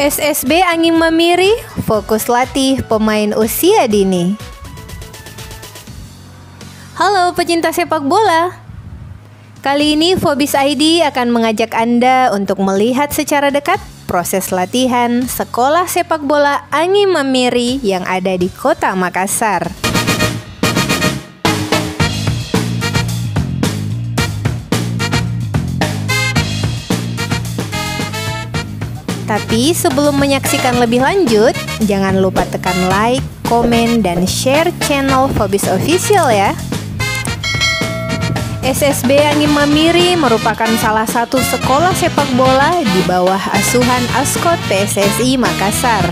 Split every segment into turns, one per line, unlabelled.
SSB Angin Mamiri fokus latih pemain usia dini. Halo pecinta sepak bola. Kali ini Fobis ID akan mengajak Anda untuk melihat secara dekat proses latihan sekolah sepak bola Angin Mamiri yang ada di Kota Makassar. Tapi sebelum menyaksikan lebih lanjut, jangan lupa tekan like, komen, dan share channel Fobis Official ya. SSB Angin Mamiri merupakan salah satu sekolah sepak bola di bawah asuhan Askot PSSI Makassar.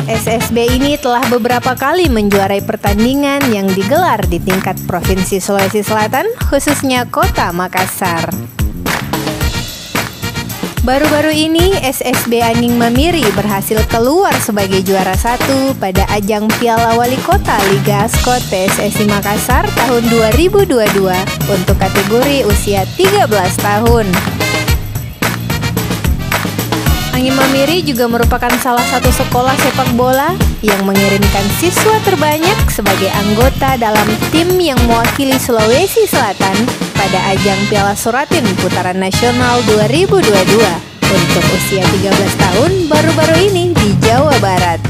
SSB ini telah beberapa kali menjuarai pertandingan yang digelar di tingkat Provinsi Sulawesi Selatan, khususnya Kota Makassar. Baru-baru ini SSB Angin Mamiri berhasil keluar sebagai juara 1 pada ajang Piala Wali Kota Liga Askot PSSI Makassar tahun 2022 untuk kategori usia 13 tahun. Angin Mamiri juga merupakan salah satu sekolah sepak bola yang mengirimkan siswa terbanyak sebagai anggota dalam tim yang mewakili Sulawesi Selatan pada ajang Piala Suratin Putaran Nasional 2022 untuk usia 13 tahun baru-baru ini di Jawa Barat.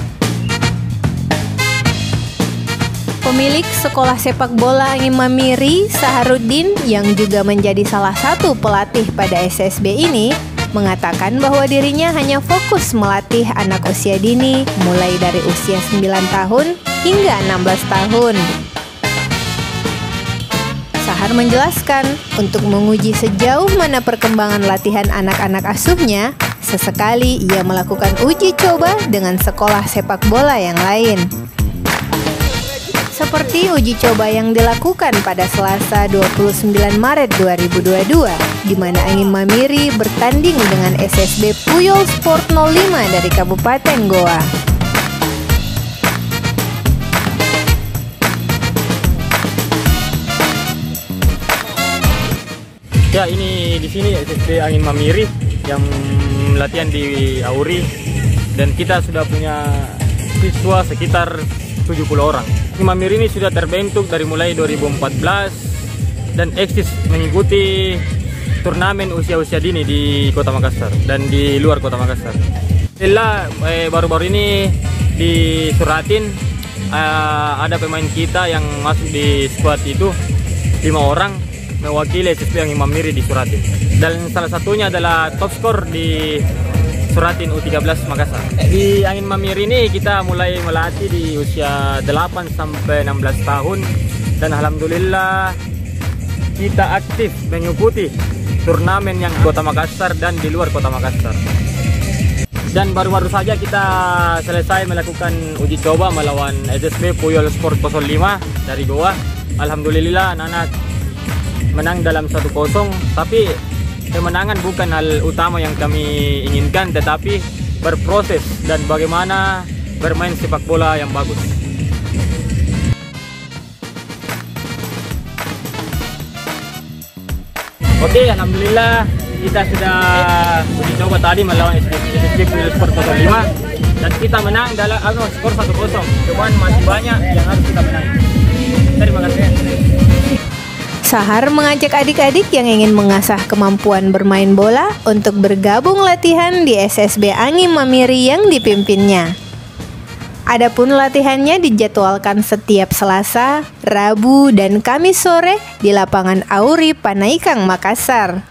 Pemilik sekolah sepak bola Angin Mamiri, Saharuddin, yang juga menjadi salah satu pelatih pada SSB ini, mengatakan bahwa dirinya hanya fokus melatih anak usia dini mulai dari usia 9 tahun hingga 16 tahun. Sahar menjelaskan, untuk menguji sejauh mana perkembangan latihan anak-anak asuhnya, sesekali ia melakukan uji coba dengan sekolah sepak bola yang lain. Seperti uji coba yang dilakukan pada Selasa 29 Maret 2022, di mana Angin Mamiri bertanding dengan SSB Puyol Sport 05 dari Kabupaten Goa.
Ya, ini di sini SSB Angin Mamiri yang latihan di Auri, dan kita sudah punya siswa sekitar 70 orang. Angin Mamiri ini sudah terbentuk dari mulai 2014 dan eksis mengikuti turnamen usia-usia dini di Kota Makassar dan di luar Kota Makassar. Setelah baru-baru ini di Suratin ada pemain kita yang masuk di squad itu 5 orang mewakili SSB Angin Mamiri di Suratin, dan salah satunya adalah top skor di Suratin U13 Makassar. Di Angin Mamiri ini kita mulai melatih di usia 8 sampai 16 tahun, dan alhamdulillah kita aktif mengikuti turnamen yang di Kota Makassar dan di luar Kota Makassar. Dan baru-baru saja kita selesai melakukan uji coba melawan SSB Puyol Sport 05 dari Goa. Alhamdulillah anak-anak menang dalam 1-0, tapi kemenangan bukan hal utama yang kami inginkan, tetapi berproses dan bagaimana bermain sepak bola yang bagus. Oke, alhamdulillah kita sudah uji coba tadi melawan SSB Puyol Sport 05 dan kita menang dalam skor 1-0. Cuman masih banyak yang harus kita menang. Terima kasih.
Sahar mengajak adik-adik yang ingin mengasah kemampuan bermain bola untuk bergabung latihan di SSB Angin Mamiri yang dipimpinnya. Adapun latihannya dijadwalkan setiap Selasa, Rabu, dan Kamis sore di lapangan Auri Panaikang, Makassar.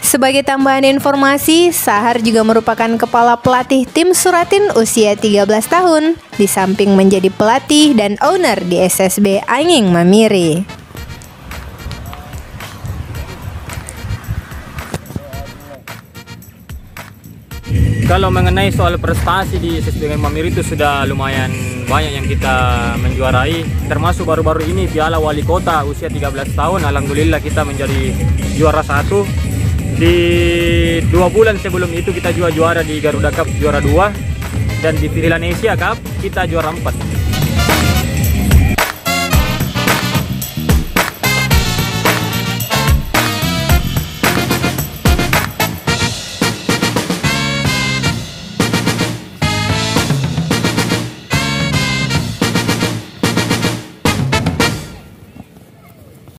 Sebagai tambahan informasi, Sahar juga merupakan kepala pelatih tim Suratin usia 13 tahun, di samping menjadi pelatih dan owner di SSB Angin Mamiri.
Kalau mengenai soal prestasi di SSB Angin Mamiri itu sudah lumayan banyak yang kita menjuarai, termasuk baru-baru ini Piala Wali Kota usia 13 tahun. Alhamdulillah kita menjadi juara 1. Di 2 bulan sebelum itu kita juga juara di Garuda Cup juara 2, dan di Virilanesia Cup kita juara 4.